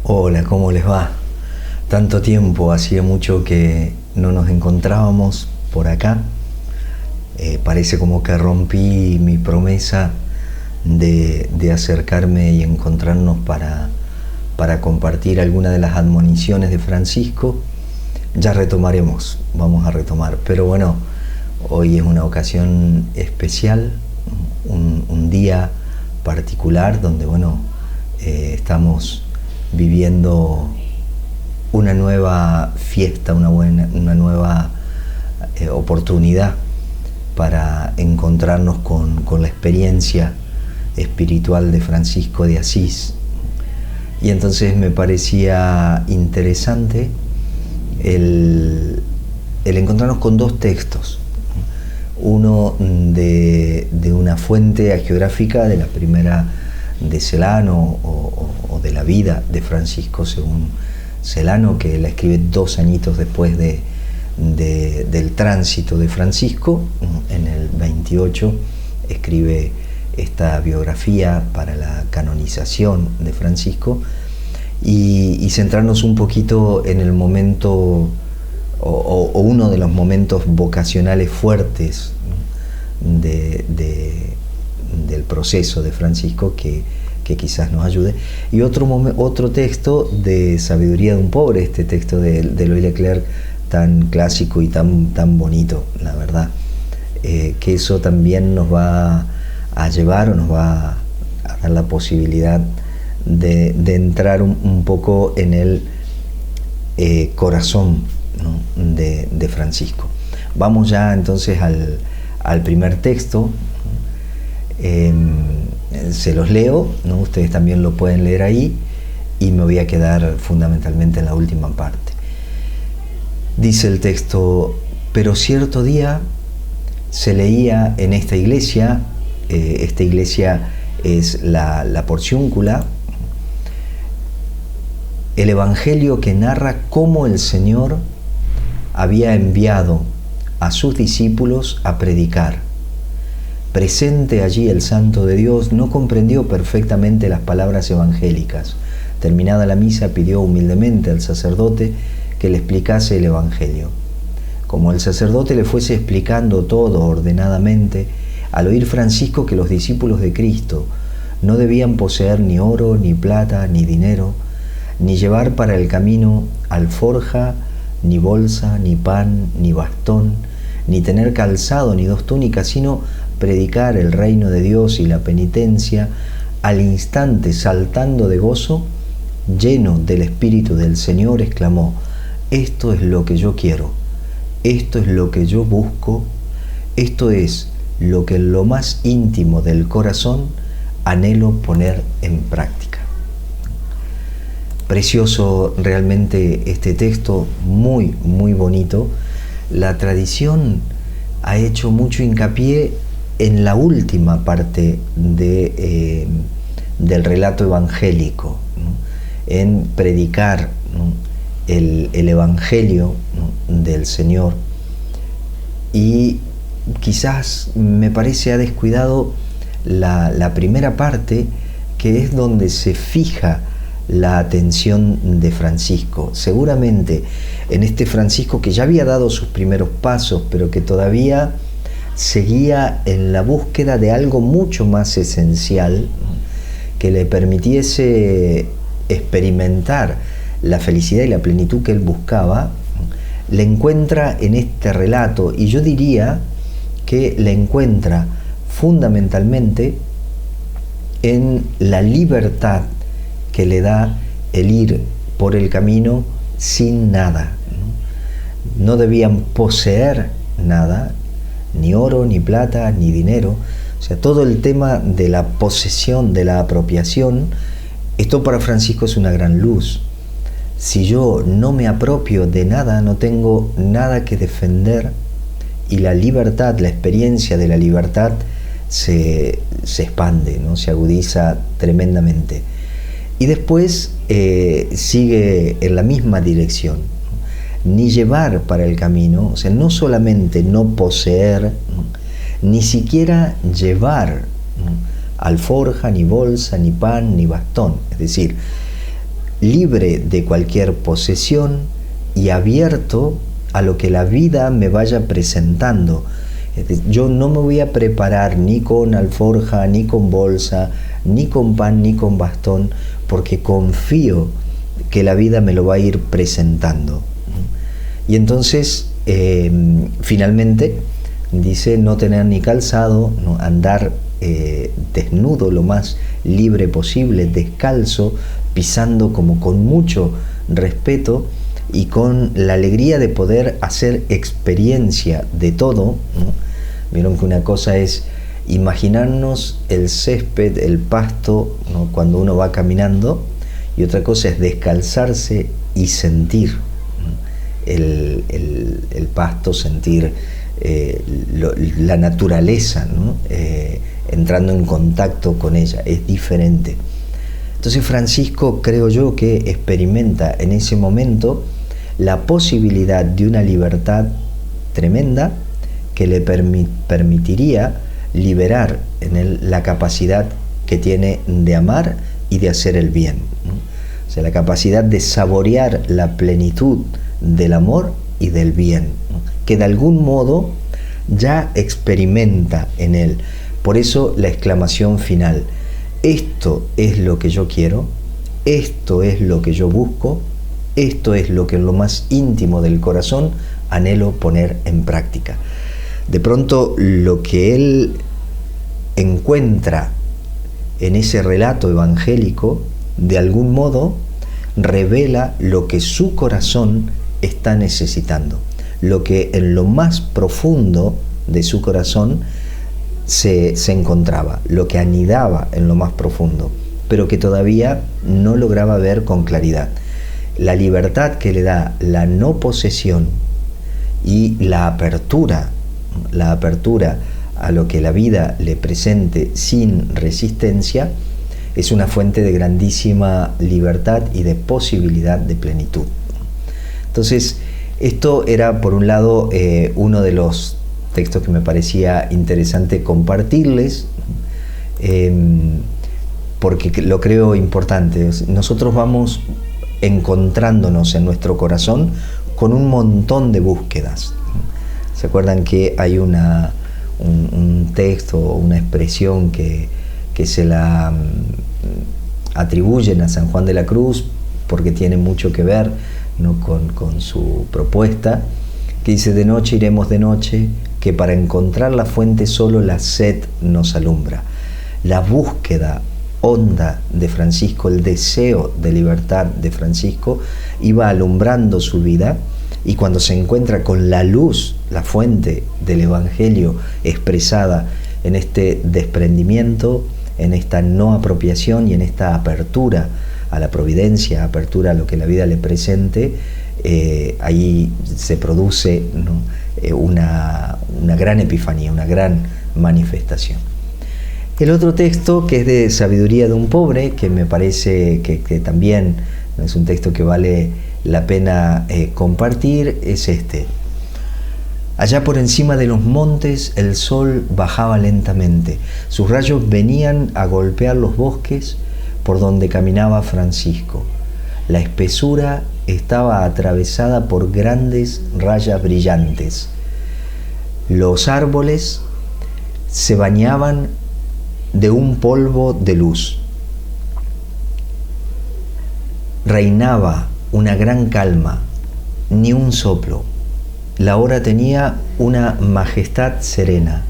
Hola, ¿cómo les va? Tanto tiempo, hacía mucho que no nos encontrábamos por acá. Parece como que rompí mi promesa de acercarme y encontrarnos para compartir alguna de las admoniciones de Francisco. Ya retomaremos, vamos a retomar. Pero bueno, hoy es una ocasión especial, un día particular donde, estamos viviendo una nueva fiesta, una nueva oportunidad para encontrarnos con la experiencia espiritual de Francisco de Asís. Y entonces me parecía interesante el encontrarnos con dos textos. Uno de una fuente hagiográfica de la primera de Celano o de la vida de Francisco según Celano, que la escribe 2 añitos después del tránsito de Francisco. En el 28 escribe esta biografía para la canonización de Francisco y centrarnos un poquito en el momento o uno de los momentos vocacionales fuertes del proceso de Francisco que quizás nos ayude. Y otro texto de Sabiduría de un pobre, este texto de Louis Leclerc, tan clásico y tan bonito, la verdad, que eso también nos va a llevar o nos va a dar la posibilidad de entrar un poco en el corazón, ¿no?, de Francisco. Vamos ya entonces al primer texto. Se los leo, ¿no? Ustedes también lo pueden leer ahí y me voy a quedar fundamentalmente en la última parte. Dice el texto: pero cierto día se leía en esta iglesia es la Porciúncula, el evangelio que narra cómo el Señor había enviado a sus discípulos a predicar. Presente allí el Santo de Dios no comprendió perfectamente las palabras evangélicas. Terminada la misa, pidió humildemente al sacerdote que le explicase el evangelio. Como el sacerdote le fuese explicando todo ordenadamente, al oír Francisco que los discípulos de Cristo no debían poseer ni oro, ni plata, ni dinero, ni llevar para el camino alforja, ni bolsa, ni pan, ni bastón, ni tener calzado, ni 2 túnicas, sino predicar el reino de Dios y la penitencia, al instante, saltando de gozo, lleno del Espíritu del Señor, exclamó: esto es lo que yo quiero, esto es lo que yo busco, esto es lo que en lo más íntimo del corazón anhelo poner en práctica. Precioso realmente este texto, muy, muy bonito. La tradición ha hecho mucho hincapié en la última parte del relato evangélico, ¿no?, en predicar, ¿no?, el evangelio, ¿no?, del Señor. Y quizás, me parece, ha descuidado la primera parte, que es donde se fija la atención de Francisco. Seguramente en este Francisco que ya había dado sus primeros pasos, pero que todavía seguía en la búsqueda de algo mucho más esencial que le permitiese experimentar la felicidad y la plenitud que él buscaba, le encuentra en este relato, y yo diría que le encuentra fundamentalmente en la libertad que le da el ir por el camino sin nada. No debían poseer nada, ni oro, ni plata, ni dinero. O sea, todo el tema de la posesión, de la apropiación, esto para Francisco es una gran luz. Si yo no me apropio de nada, no tengo nada que defender, y la libertad, la experiencia de la libertad se expande, ¿no?, se agudiza tremendamente. Y después sigue en la misma dirección, ¿no?, ni llevar para el camino, o sea, no solamente no poseer, ¿no?, ni siquiera llevar, ¿no?, alforja, ni bolsa, ni pan, ni bastón. Es decir, libre de cualquier posesión y abierto a lo que la vida me vaya presentando. Yo no me voy a preparar ni con alforja, ni con bolsa, ni con pan, ni con bastón, porque confío que la vida me lo va a ir presentando. Y entonces, finalmente, dice no tener ni calzado, no andar desnudo lo más libre posible, descalzo, pisando como con mucho respeto y con la alegría de poder hacer experiencia de todo, ¿no? Vieron que una cosa es imaginarnos el césped, el pasto, ¿no? Cuando uno va caminando, y otra cosa es descalzarse y sentir, ¿no? el pasto, sentir la naturaleza, ¿no? Entrando en contacto con ella, es diferente. Entonces Francisco, creo yo, que experimenta en ese momento la posibilidad de una libertad tremenda que le permitiría liberar en él la capacidad que tiene de amar y de hacer el bien, ¿no? O sea, la capacidad de saborear la plenitud del amor y del bien, ¿no? Que de algún modo ya experimenta en él. Por eso la exclamación final: esto es lo que yo quiero, esto es lo que yo busco, esto es lo que en lo más íntimo del corazón anhelo poner en práctica. De pronto, lo que él encuentra en ese relato evangélico, de algún modo, revela lo que su corazón está necesitando, lo que en lo más profundo de su corazón se encontraba, lo que anidaba en lo más profundo, pero que todavía no lograba ver con claridad. La libertad que le da la no posesión y la apertura a lo que la vida le presente sin resistencia, es una fuente de grandísima libertad y de posibilidad de plenitud. Entonces, esto era, por un lado, uno de los textos que me parecía interesante compartirles, porque lo creo importante. Nosotros vamos encontrándonos en nuestro corazón con un montón de búsquedas. ¿Se acuerdan que hay un texto, una expresión que se la atribuyen a San Juan de la Cruz porque tiene mucho que ver, ¿no? con su propuesta, que dice: de noche iremos de noche, que para encontrar la fuente solo la sed nos alumbra? La búsqueda honda de Francisco, el deseo de libertad de Francisco, iba alumbrando su vida, y cuando se encuentra con la luz, la fuente del Evangelio expresada en este desprendimiento, en esta no apropiación y en esta apertura a la providencia, apertura a lo que la vida le presente, ahí se produce, ¿no? una gran epifanía, una gran manifestación. El otro texto, que es de Sabiduría de un pobre, que me parece que también es un texto que vale la pena compartir, es este: allá por encima de los montes el sol bajaba lentamente, sus rayos venían a golpear los bosques por donde caminaba Francisco. La espesura estaba atravesada por grandes rayas brillantes. Los árboles se bañaban de un polvo de luz. Reinaba una gran calma, ni un soplo. La hora tenía una majestad serena.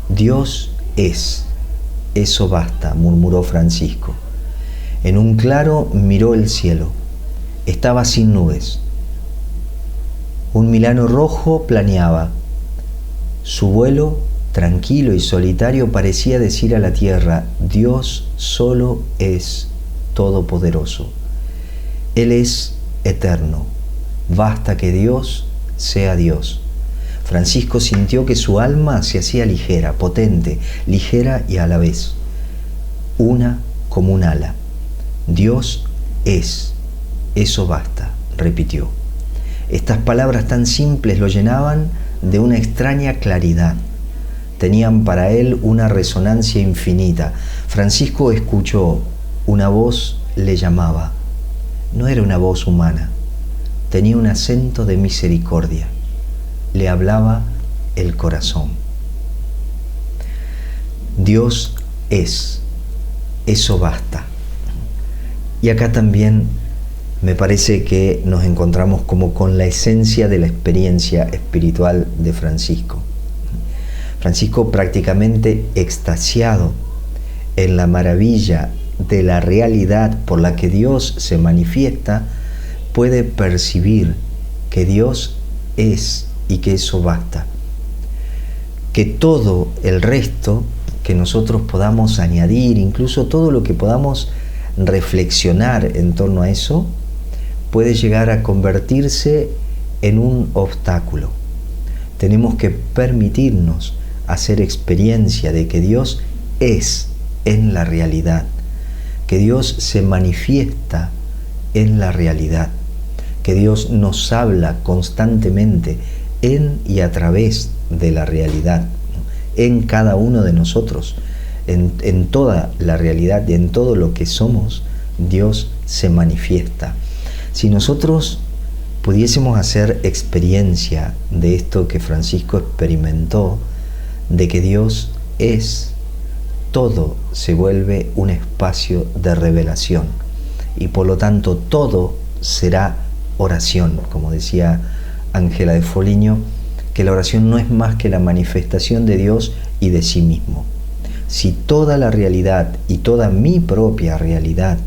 Dios es, eso basta, murmuró Francisco. En un claro miró el cielo. Estaba sin nubes. Un milano rojo planeaba. Su vuelo, tranquilo y solitario, parecía decir a la tierra: Dios solo es todopoderoso. Él es eterno. Basta que Dios sea Dios. Francisco sintió que su alma se hacía ligera, potente, ligera y a la vez una como un ala. Dios es, eso basta, repitió. Estas palabras tan simples lo llenaban de una extraña claridad. Tenían para él una resonancia infinita. Francisco escuchó, una voz le llamaba: no era una voz humana, tenía un acento de misericordia, le hablaba el corazón. Dios es, eso basta. Y acá también me parece que nos encontramos como con la esencia de la experiencia espiritual de Francisco. Francisco, prácticamente extasiado en la maravilla de la realidad por la que Dios se manifiesta, puede percibir que Dios es y que eso basta. Que todo el resto que nosotros podamos añadir, incluso todo lo que podamos reflexionar en torno a eso, puede llegar a convertirse en un obstáculo. Tenemos que permitirnos hacer experiencia de que Dios es en la realidad, que Dios se manifiesta en la realidad, que Dios nos habla constantemente en y a través de la realidad, en cada uno de nosotros, en toda la realidad y en todo lo que somos, Dios se manifiesta. Si nosotros pudiésemos hacer experiencia de esto que Francisco experimentó, de que Dios es, todo se vuelve un espacio de revelación y por lo tanto todo será oración. Como decía Ángela de Foligno, que la oración no es más que la manifestación de Dios y de sí mismo. Si toda la realidad y toda mi propia realidad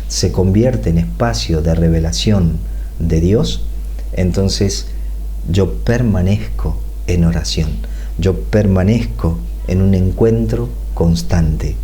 se convierte en espacio de revelación de Dios, entonces yo permanezco en oración, yo permanezco en un encuentro constante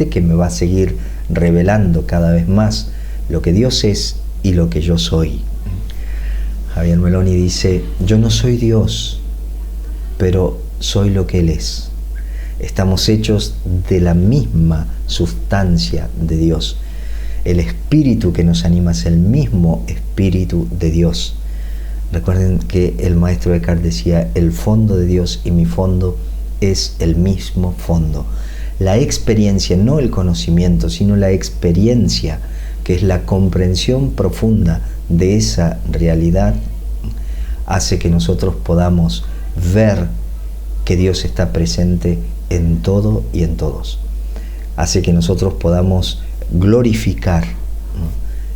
que me va a seguir revelando cada vez más lo que Dios es y lo que yo soy. Javier Meloni dice: yo no soy Dios, pero soy lo que Él es. Estamos hechos de la misma sustancia de Dios. El espíritu que nos anima es el mismo espíritu de Dios. Recuerden que el maestro Eckhart decía: el fondo de Dios y mi fondo es el mismo fondo. La experiencia, no el conocimiento, sino la experiencia, que es la comprensión profunda de esa realidad, hace que nosotros podamos ver que Dios está presente en todo y en todos. Hace que nosotros podamos glorificar, ¿no?,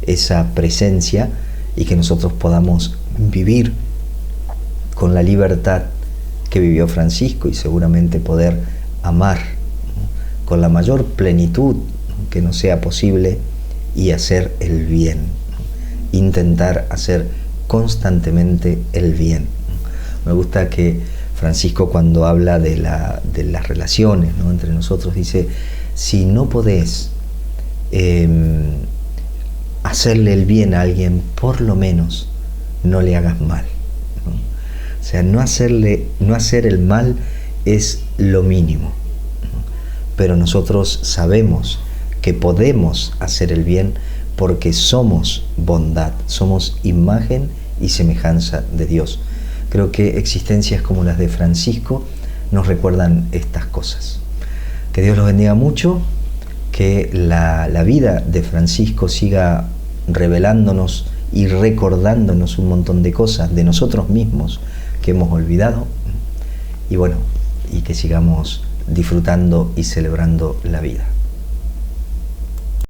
esa presencia y que nosotros podamos vivir con la libertad que vivió Francisco y seguramente poder amar, ¿no?, con la mayor plenitud, ¿no?, que nos sea posible y hacer el bien, ¿no?, intentar hacer constantemente el bien. Me gusta que Francisco, cuando habla de las relaciones, ¿no?, entre nosotros, dice: si no podés hacerle el bien a alguien, por lo menos no le hagas mal, ¿no? O sea, no hacer el mal es lo mínimo, ¿no? Pero nosotros sabemos que podemos hacer el bien porque somos bondad, somos imagen y semejanza de Dios. Creo que existencias como las de Francisco nos recuerdan estas cosas. Que Dios los bendiga mucho, que la vida de Francisco siga revelándonos y recordándonos un montón de cosas de nosotros mismos que hemos olvidado, y bueno, y que sigamos disfrutando y celebrando la vida.